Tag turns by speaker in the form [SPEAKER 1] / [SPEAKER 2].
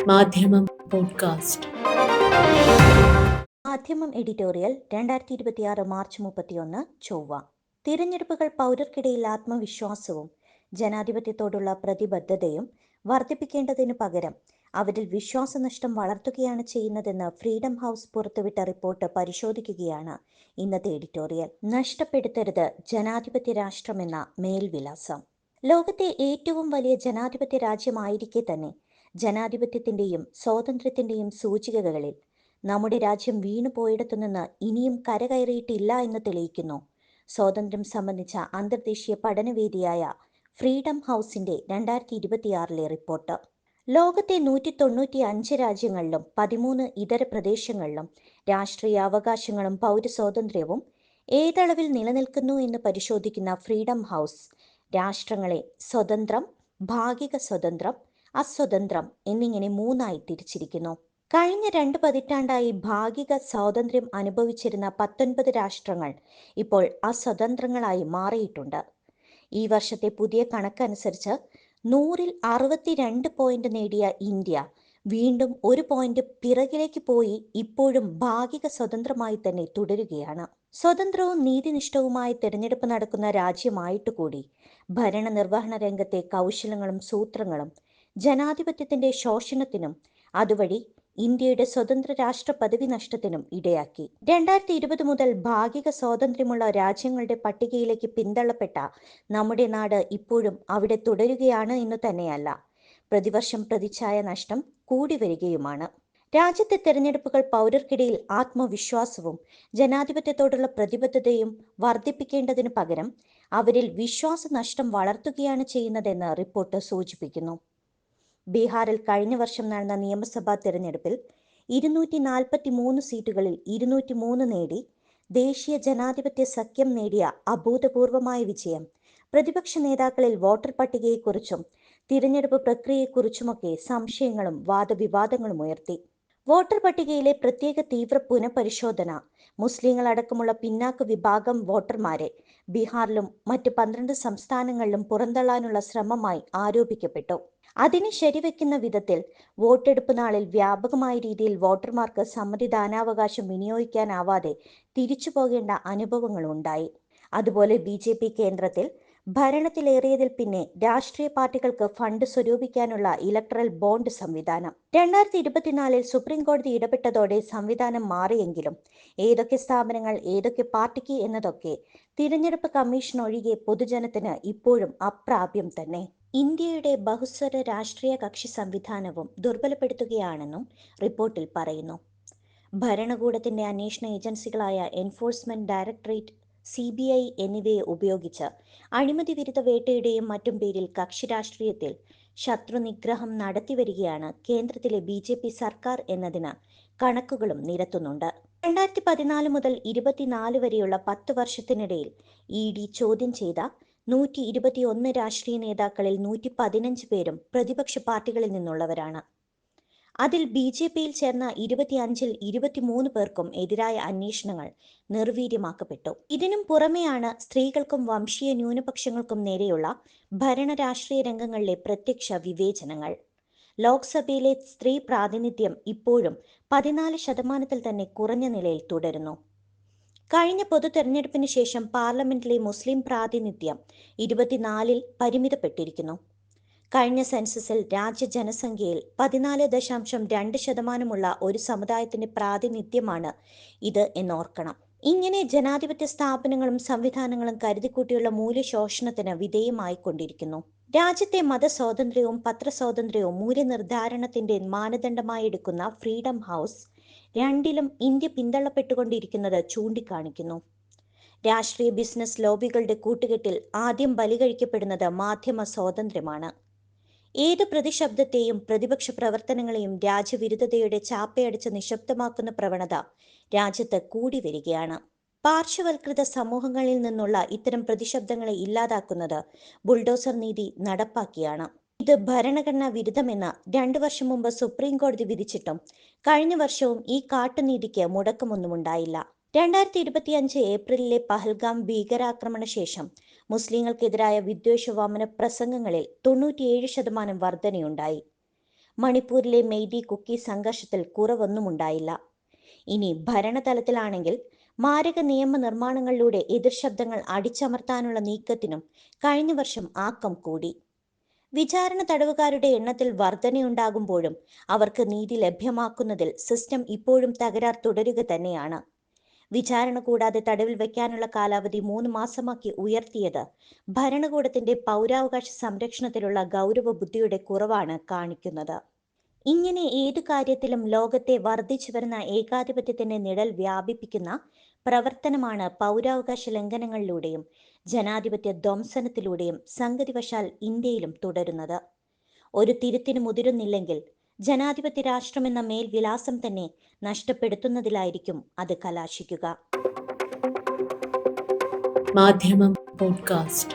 [SPEAKER 1] മാധ്യമം പോഡ്കാസ്റ്റ്.
[SPEAKER 2] മാധ്യമം editorial 2026 March 31 ചൊവ്വ. തിരഞ്ഞെടുപ്പുകൾ പൗരർക്കിടയിൽ ആത്മവിശ്വാസവും ജനാധിപത്യത്തോടുള്ള പ്രതിബദ്ധതയും വർദ്ധിപ്പിക്കേണ്ടതിനു പകരം അവരിൽ വിശ്വാസനഷ്ടം വളർത്തുകയാണ് ചെയ്യുന്നതെന്ന് ഫ്രീഡം ഹൗസ് പുറത്തുവിട്ട റിപ്പോർട്ട് പരിശോധിക്കുകയാണ് ഇന്നത്തെ എഡിറ്റോറിയൽ. നഷ്ടപ്പെടുത്തരുത് ജനാധിപത്യ രാഷ്ട്രമെന്ന മേൽവിലാസം. ലോകത്തെ ഏറ്റവും വലിയ ജനാധിപത്യ രാജ്യമായിരിക്കെ തന്നെ ജനാധിപത്യത്തിന്റെയും സ്വാതന്ത്ര്യത്തിന്റെയും സൂചികകളിൽ നമ്മുടെ രാജ്യം വീണുപോയിടത്തുനിന്ന് ഇനിയും കരകയറിയിട്ടില്ല എന്ന് തെളിയിക്കുന്നു സ്വാതന്ത്ര്യം സംബന്ധിച്ച അന്തർദേശീയ പഠനവേദിയായ ഫ്രീഡം ഹൗസിന്റെ 2026 റിപ്പോർട്ട്. ലോകത്തെ 195 രാജ്യങ്ങളിലും 13 ഇതര പ്രദേശങ്ങളിലും രാഷ്ട്രീയ അവകാശങ്ങളും പൗരസ്വാതന്ത്ര്യവും ഏതളവിൽ നിലനിൽക്കുന്നു എന്ന് പരിശോധിക്കുന്ന ഫ്രീഡം ഹൗസ് രാഷ്ട്രങ്ങളെ സ്വതന്ത്രം, ഭാഗിക സ്വതന്ത്രം, അസ്വതന്ത്രം എന്നിങ്ങനെ മൂന്നായി തിരിച്ചിരിക്കുന്നു. കഴിഞ്ഞ 2 പതിറ്റാണ്ടായി ഭാഗിക സ്വാതന്ത്ര്യം അനുഭവിച്ചിരുന്ന 19 രാഷ്ട്രങ്ങൾ ഇപ്പോൾ അസ്വതന്ത്രങ്ങളായി മാറിയിട്ടുണ്ട്. ഈ വർഷത്തെ പുതിയ കണക്കനുസരിച്ച് 100-ൽ 62 പോയിന്റ് നേടിയ ഇന്ത്യ വീണ്ടും 1 പോയിന്റ് പിറകിലേക്ക് പോയി ഇപ്പോഴും ഭാഗിക സ്വതന്ത്രമായി തന്നെ തുടരുകയാണ്. സ്വതന്ത്രവും നീതിനിഷ്ഠവുമായ തിരഞ്ഞെടുപ്പ് നടക്കുന്ന രാജ്യമായിട്ടുകൂടി ഭരണനിർവഹണ രംഗത്തെ കൗശലങ്ങളും സൂത്രങ്ങളും ജനാധിപത്യത്തിന്റെ ശോഷണത്തിനും അതുവഴി ഇന്ത്യയുടെ സ്വതന്ത്ര രാഷ്ട്ര പദവി നഷ്ടത്തിനും ഇടയാക്കി. 2020 മുതൽ ഭാഗിക സ്വാതന്ത്ര്യമുള്ള രാജ്യങ്ങളുടെ പട്ടികയിലേക്ക് പിന്തള്ളപ്പെട്ട നമ്മുടെ നാട് ഇപ്പോഴും അവിടെ തുടരുകയാണ് എന്ന് തന്നെയല്ല, പ്രതിവർഷം പ്രതിച്ഛായ നഷ്ടം കൂടി വരികയുമാണ്. രാജ്യത്തെ തെരഞ്ഞെടുപ്പുകൾ പൗരർക്കിടയിൽ ആത്മവിശ്വാസവും ജനാധിപത്യത്തോടുള്ള പ്രതിബദ്ധതയും വർദ്ധിപ്പിക്കേണ്ടതിനു പകരം അവരിൽ വിശ്വാസനഷ്ടം വളർത്തുകയാണ് ചെയ്യുന്നതെന്ന് റിപ്പോർട്ട് സൂചിപ്പിക്കുന്നു. ബീഹാറിൽ കഴിഞ്ഞ വർഷം നടന്ന നിയമസഭാ തെരഞ്ഞെടുപ്പിൽ 243 സീറ്റുകളിൽ 203 നേടി ദേശീയ ജനാധിപത്യ സഖ്യം നേടിയ അഭൂതപൂർവമായ വിജയം പ്രതിപക്ഷ നേതാക്കളിൽ വോട്ടർ പട്ടികയെക്കുറിച്ചും തിരഞ്ഞെടുപ്പ് പ്രക്രിയയെക്കുറിച്ചുമൊക്കെ സംശയങ്ങളും വാദവിവാദങ്ങളും ഉയർത്തി. വോട്ടർ പട്ടികയിലെ പ്രത്യേക തീവ്ര പുനഃപരിശോധന മുസ്ലിങ്ങളടക്കമുള്ള പിന്നാക്ക വിഭാഗം വോട്ടർമാരെ ബീഹാറിലും മറ്റ് 12 സംസ്ഥാനങ്ങളിലും പുറന്തള്ളാനുള്ള ശ്രമമായി ആരോപിക്കപ്പെട്ടു. അതിനെ ശരിവെക്കുന്ന വിധത്തിൽ വോട്ടെടുപ്പ് നാളിൽ വ്യാപകമായ രീതിയിൽ വോട്ടർമാർക്ക് സമ്മതിദാനാവകാശം വിനിയോഗിക്കാനാവാതെ തിരിച്ചു പോകേണ്ട അനുഭവങ്ങളുണ്ടായി. അതുപോലെ BJP കേന്ദ്രത്തിൽ ഭരണത്തിലേറിയതിൽ പിന്നെ രാഷ്ട്രീയ പാർട്ടികൾക്ക് ഫണ്ട് സ്വരൂപിക്കാനുള്ള ഇലക്ട്രൽ ബോണ്ട് സംവിധാനം 2024 സുപ്രീം കോടതി ഇടപെട്ടതോടെ സംവിധാനം മാറിയെങ്കിലും ഏതൊക്കെ സ്ഥാപനങ്ങൾ ഏതൊക്കെ പാർട്ടിക്ക് എന്നതൊക്കെ തിരഞ്ഞെടുപ്പ് കമ്മീഷൻ ഒഴികെ പൊതുജനത്തിന് ഇപ്പോഴും അപ്രാപ്യം തന്നെ. ഇന്ത്യയുടെ ബഹുസ്വര രാഷ്ട്രീയ കക്ഷി സംവിധാനവും ദുർബലപ്പെടുത്തുകയാണെന്നും റിപ്പോർട്ടിൽ പറയുന്നു. ഭരണകൂടത്തിന്റെ അന്വേഷണ ഏജൻസികളായ എൻഫോഴ്സ്മെന്റ് ഡയറക്ടറേറ്റ്, CBI എന്നിവയെ ഉപയോഗിച്ച് അഴിമതി വിരുദ്ധ വേട്ടയുടെയും മറ്റും പേരിൽ കക്ഷി രാഷ്ട്രീയത്തിൽ ശത്രുനിഗ്രഹം നടത്തിവരികയാണ് കേന്ദ്രത്തിലെ BJP സർക്കാർ എന്നതിന് കണക്കുകളും നിരത്തുന്നുണ്ട്. 2014 മുതൽ 2024 വരെയുള്ള 10 വർഷത്തിനിടയിൽ ED ചോദ്യം ചെയ്ത 121 രാഷ്ട്രീയ നേതാക്കളിൽ 115 പേരും പ്രതിപക്ഷ പാർട്ടികളിൽ നിന്നുള്ളവരാണ്. അതിൽ BJPയിൽ ചേർന്ന 25-ൽ 23 പേർക്കും എതിരായ അന്വേഷണങ്ങൾ നിർവീര്യമാക്കപ്പെട്ടു. ഇതിനും പുറമെയാണ് സ്ത്രീകൾക്കും വംശീയ ന്യൂനപക്ഷങ്ങൾക്കും നേരെയുള്ള ഭരണ രാഷ്ട്രീയ രംഗങ്ങളിലെ പ്രത്യക്ഷ വിവേചനങ്ങൾ. ലോക്സഭയിലെ സ്ത്രീ പ്രാതിനിധ്യം ഇപ്പോഴും 14% തന്നെ കുറഞ്ഞ നിലയിൽ തുടരുന്നു. കഴിഞ്ഞ പൊതു തെരഞ്ഞെടുപ്പിന് ശേഷം പാർലമെന്റിലെ മുസ്ലിം പ്രാതിനിധ്യം 24-ൽ പരിമിതപ്പെട്ടിരിക്കുന്നു. കഴിഞ്ഞ സെൻസസിൽ രാജ്യ ജനസംഖ്യയിൽ 14.2% ഒരു സമുദായത്തിന്റെ പ്രാതിനിധ്യമാണ് ഇത് എന്നോർക്കണം. ഇങ്ങനെ ജനാധിപത്യ സ്ഥാപനങ്ങളും സംവിധാനങ്ങളും കരുതിക്കൂട്ടിയുള്ള മൂല്യശോഷണത്തിന് വിധേയമായിക്കൊണ്ടിരിക്കുന്നു. രാജ്യത്തെ മതസ്വാതന്ത്ര്യവും പത്രസ്വാതന്ത്ര്യവും മൂല്യനിർദ്ധാരണത്തിന്റെ മാനദണ്ഡമായി എടുക്കുന്ന ഫ്രീഡം ഹൗസ് രണ്ടിലും ഇന്ത്യ പിന്തള്ളപ്പെട്ടുകൊണ്ടിരിക്കുന്നത് ചൂണ്ടിക്കാണിക്കുന്നു. രാഷ്ട്രീയ ബിസിനസ് ലോബികളുടെ കൂട്ടുകെട്ടിൽ ആദ്യം ബലികഴിക്കപ്പെടുന്നത് മാധ്യമ സ്വാതന്ത്ര്യമാണ്. ഏത് പ്രതിശബ്ദത്തെയും പ്രതിപക്ഷ പ്രവർത്തനങ്ങളെയും രാജ്യവിരുദ്ധതയുടെ ചാപ്പയടിച്ച് നിശബ്ദമാക്കുന്ന പ്രവണത രാജ്യത്ത് കൂടി വരികയാണ്. പാർശ്വവൽകൃത സമൂഹങ്ങളിൽ നിന്നുള്ള ഇത്തരം പ്രതിശബ്ദങ്ങളെ ഇല്ലാതാക്കുന്നത് ബുൾഡോസർ നീതി നടപ്പാക്കിയാണ്. ഇത് ഭരണഘടനാ വിരുദ്ധമെന്ന് 2 വർഷം മുമ്പ് സുപ്രീം കോടതി വിധിച്ചിട്ടും കഴിഞ്ഞ വർഷവും ഈ കാട്ടുനീതിക്ക് മുടക്കമൊന്നുമുണ്ടായില്ല. 2025 ഏപ്രിലിലെ പഹൽഗാം ഭീകരാക്രമണ ശേഷം മുസ്ലിങ്ങൾക്കെതിരായ വിദ്വേഷ വമന പ്രസംഗങ്ങളിൽ 97% വർധനയുണ്ടായി. മണിപ്പൂരിലെ മെയ്തി കുക്കി സംഘർഷത്തിൽ കുറവൊന്നുമുണ്ടായില്ല. ഇനി ഭരണതലത്തിലാണെങ്കിൽ മാരക നിയമനിർമ്മാണങ്ങളിലൂടെ എതിർശബ്ദങ്ങൾ അടിച്ചമർത്താനുള്ള നീക്കത്തിനും കഴിഞ്ഞ വർഷം ആക്കം കൂടി. വിചാരണ തടവുകാരുടെ എണ്ണത്തിൽ വർധനയുണ്ടാകുമ്പോഴും അവർക്ക് നീതി ലഭ്യമാക്കുന്നതിൽ സിസ്റ്റം ഇപ്പോഴും തകരാർ തുടരുക തന്നെയാണ്. വിചാരണ കൂടാതെ തടവിൽ വയ്ക്കാനുള്ള കാലാവധി 3 മാസമാക്കി ഉയർത്തിയത് ഭരണകൂടത്തിന്റെ പൗരാവകാശ സംരക്ഷണത്തിലുള്ള ഗൗരവ ബുദ്ധിയുടെ കുറവാണ് കാണിക്കുന്നത്. ഇങ്ങനെ ഏതു കാര്യത്തിലും ലോകത്തെ വർദ്ധിച്ചു വരുന്ന ഏകാധിപത്യത്തിന്റെ നിഴൽ വ്യാപിപ്പിക്കുന്ന പ്രവർത്തനമാണ് പൗരാവകാശ ലംഘനങ്ങളിലൂടെയും ജനാധിപത്യ ധ്വംസനത്തിലൂടെയും സംഗതിവശാൽ ഇന്ത്യയിലും തുടരുന്നത്. ഒരു തിരുത്തിന് മുതിരുന്നില്ലെങ്കിൽ ജനാധിപത്യ രാഷ്ട്രമെന്ന മേൽവിലാസം തന്നെ നഷ്ടപ്പെടുത്തുന്നതിലായിരിക്കും അത് കലാശിക്കുക.
[SPEAKER 1] മാധ്യമം പോഡ്കാസ്റ്റ്.